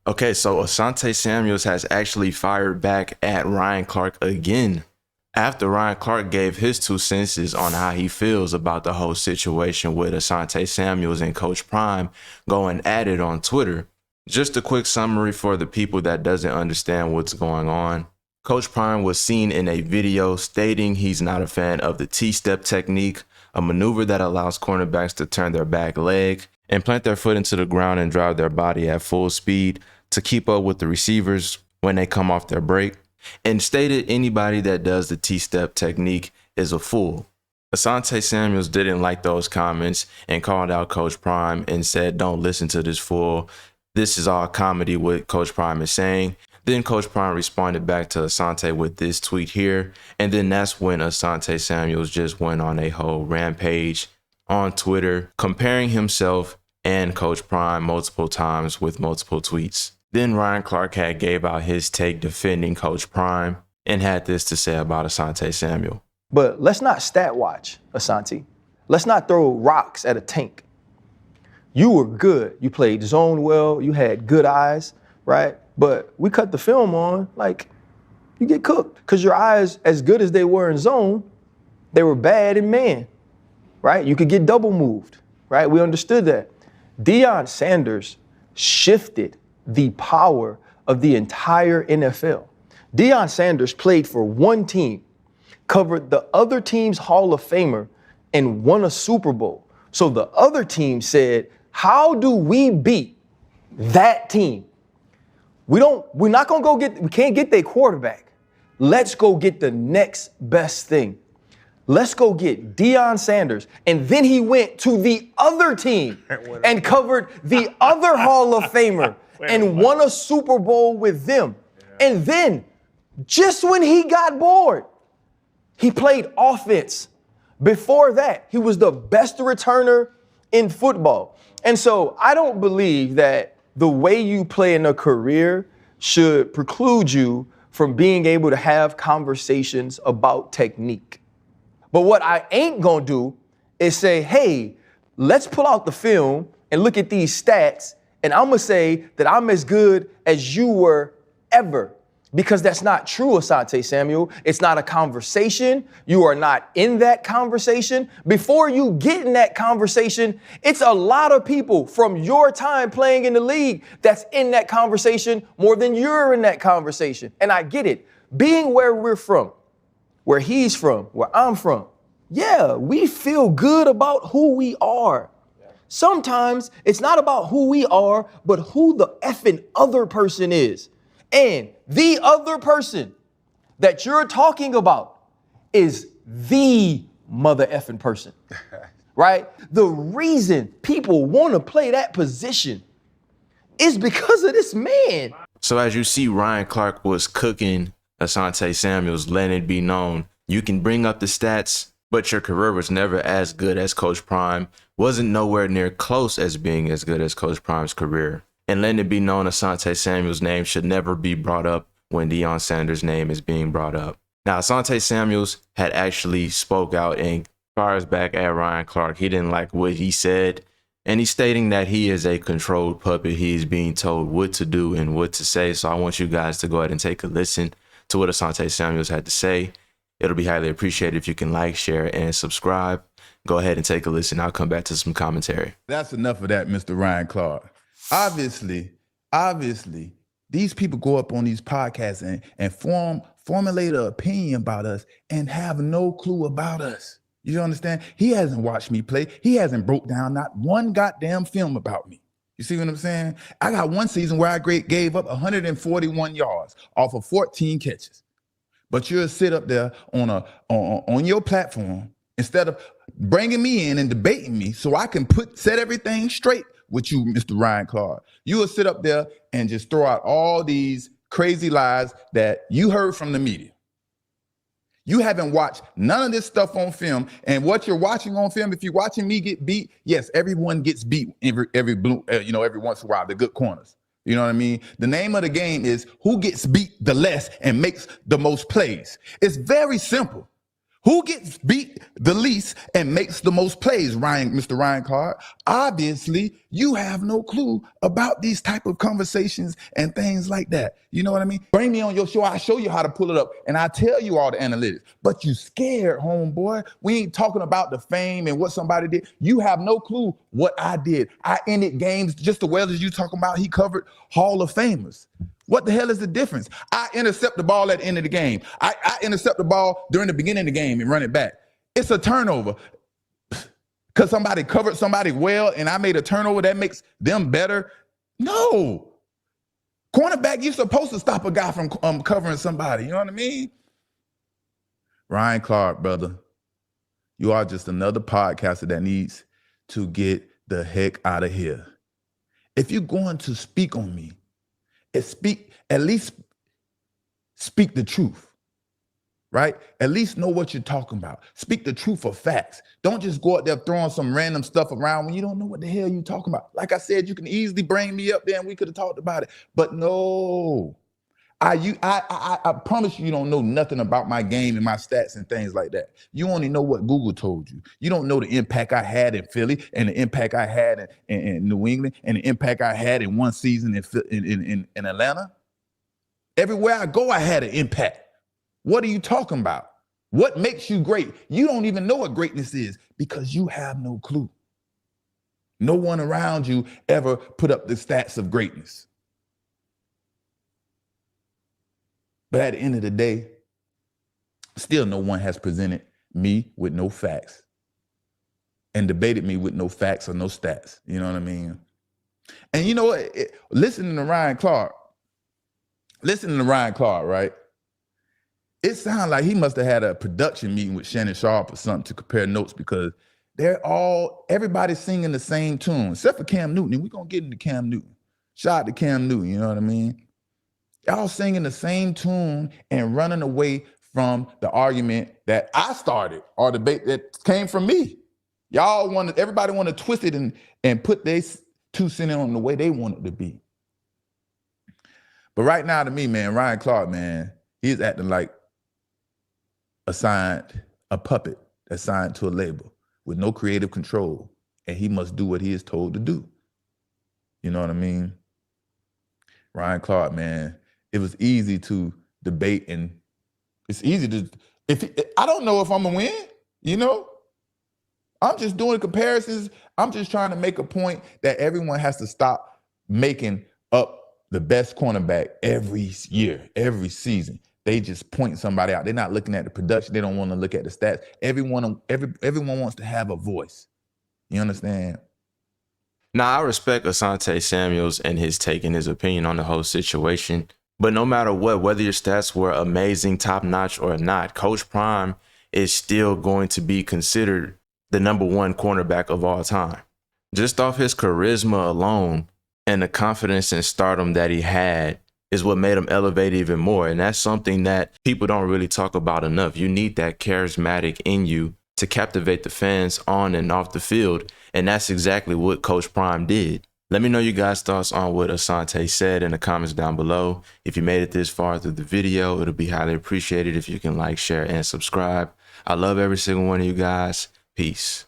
Okay, so Asante Samuels has actually fired back at Ryan Clark again after Ryan Clark gave his 2 cents on how he feels about the whole situation with Asante Samuels and Coach Prime going at it on Twitter. Just a quick summary for the people that doesn't understand what's going on. Coach Prime was seen in a video stating he's not a fan of the T-step technique, a maneuver that allows cornerbacks to turn their back leg and plant their foot into the ground and drive their body at full speed to keep up with the receivers when they come off their break, and stated anybody that does the T-step technique is a fool. Asante Samuels didn't like those comments and called out Coach Prime and said, "Don't listen to this fool. This is all comedy what Coach Prime is saying." Then Coach Prime responded back to Asante with this tweet here, and then that's when Asante Samuels just went on a whole rampage on Twitter, comparing himself and Coach Prime multiple times with multiple tweets. Then Ryan Clark had gave out his take defending Coach Prime and had this to say about Asante Samuel. But let's not stat watch, Asante. Let's not throw rocks at a tank. You were good. You played zone well. You had good eyes, right? But we cut the film on, like, you get cooked. Because your eyes, as good as they were in zone, they were bad in man, right? You could get double moved, right? We understood that. Deion Sanders shifted the power of the entire NFL. Deion Sanders played for one team, covered the other team's Hall of Famer, and won a Super Bowl. So the other team said, how do we beat that team? We can't get their quarterback. Let's go get the next best thing. Let's go get Deion Sanders. And then he went to the other team and covered the other Hall of Famer and won a Super Bowl with them. Yeah. And then, just when he got bored, he played offense. Before that, he was the best returner in football. And so I don't believe that the way you play in a career should preclude you from being able to have conversations about technique. But what I ain't gonna do is say, hey, let's pull out the film and look at these stats, and I'm gonna say that I'm as good as you were ever. Because that's not true, Asante Samuel. It's not a conversation. You are not in that conversation. Before you get in that conversation, it's a lot of people from your time playing in the league that's in that conversation more than you're in that conversation. And I get it. Being where we're from, where he's from, where I'm from, yeah, we feel good about who we are. Sometimes it's not about who we are, but who the effing other person is. And the other person that you're talking about is the mother effing person, right? The reason people want to play that position is because of this man. So as you see, Ryan Clark was cooking Asante Samuels, letting it be known, you can bring up the stats, but your career was never as good as Coach Prime, wasn't nowhere near close as being as good as Coach Prime's career. And letting it be known Asante Samuels' name should never be brought up when Deion Sanders' name is being brought up. Now, Asante Samuels had actually spoke out and fires back at Ryan Clark. He didn't like what he said, and he's stating that he is a controlled puppet. He is being told what to do and what to say. So I want you guys to go ahead and take a listen to what Asante Samuels had to say. It'll be highly appreciated if you can like, share, and subscribe. Go ahead and take a listen. I'll come back to some commentary. That's enough of that, Mr. Ryan Clark. Obviously, these people go up on these podcasts and formulate an opinion about us and have no clue about us. You understand? He hasn't watched me play. He hasn't broke down not one goddamn film about me. You see what I'm saying? I got one season where I gave up 141 yards off of 14 catches. But you'll sit up there on your platform instead of bringing me in and debating me so I can set everything straight with you, Mr. Ryan Clark. You will sit up there and just throw out all these crazy lies that you heard from the media. You haven't watched none of this stuff on film, and what you're watching on film, if you're watching me get beat, yes, everyone gets beat every once in a while, the good corners. You know what I mean? The name of the game is who gets beat the less and makes the most plays. It's very simple. Who gets beat the least and makes the most plays, Mr. Ryan Clark? Obviously, you have no clue about these type of conversations and things like that. You know what I mean? Bring me on your show. I'll show you how to pull it up, and I tell you all the analytics. But you scared, homeboy. We ain't talking about the fame and what somebody did. You have no clue what I did. I ended games just as well as you talking about. He covered Hall of Famers. What the hell is the difference? I intercept the ball at the end of the game. I intercept the ball during the beginning of the game and run it back. It's a turnover. Because somebody covered somebody well and I made a turnover that makes them better. No. Cornerback, you're supposed to stop a guy from covering somebody. You know what I mean? Ryan Clark, brother, you are just another podcaster that needs to get the heck out of here. If you're going to speak on me, at least speak the truth, right? At least know what you're talking about. Speak the truth of facts. Don't just go out there throwing some random stuff around when you don't know what the hell you're talking about. Like I said, you can easily bring me up there and we could have talked about it. But no, I promise you don't know nothing about my game and my stats and things like that. You only know what Google told you. You don't know the impact I had in Philly and the impact I had in New England and the impact I had in one season in Atlanta. Everywhere I go, I had an impact. What are you talking about? What makes you great? You don't even know what greatness is because you have no clue. No one around you ever put up the stats of greatness. But at the end of the day, still no one has presented me with no facts and debated me with no facts or no stats. You know what I mean? And you know what? Listening to Ryan Clark, right? It sounds like he must have had a production meeting with Shannon Sharp or something to compare notes because everybody's singing the same tune, except for Cam Newton. And we're going to get into Cam Newton. Shout out to Cam Newton, you know what I mean? Y'all singing the same tune and running away from the argument that I started or debate that came from me. Everybody want to twist it and put their 2 cents on the way they want it to be. But right now to me, man, Ryan Clark, man, he's acting like a puppet assigned to a label with no creative control, and he must do what he is told to do. You know what I mean? Ryan Clark, man, it was easy to debate and it's easy to, I don't know if I'm gonna win, you know? I'm just doing comparisons. I'm just trying to make a point that everyone has to stop making up the best cornerback every year, every season. They just point somebody out. They're not looking at the production. They don't want to look at the stats. Everyone wants to have a voice. You understand? Now, I respect Asante Samuels and his take and his opinion on the whole situation. But no matter what, whether your stats were amazing, top-notch or not, Coach Prime is still going to be considered the #1 cornerback of all time. Just off his charisma alone and the confidence and stardom that he had is what made him elevate even more. And that's something that people don't really talk about enough. You need that charismatic in you to captivate the fans on and off the field. And that's exactly what Coach Prime did. Let me know you guys' thoughts on what Asante said in the comments down below. If you made it this far through the video, it'll be highly appreciated if you can like, share, and subscribe. I love every single one of you guys. Peace.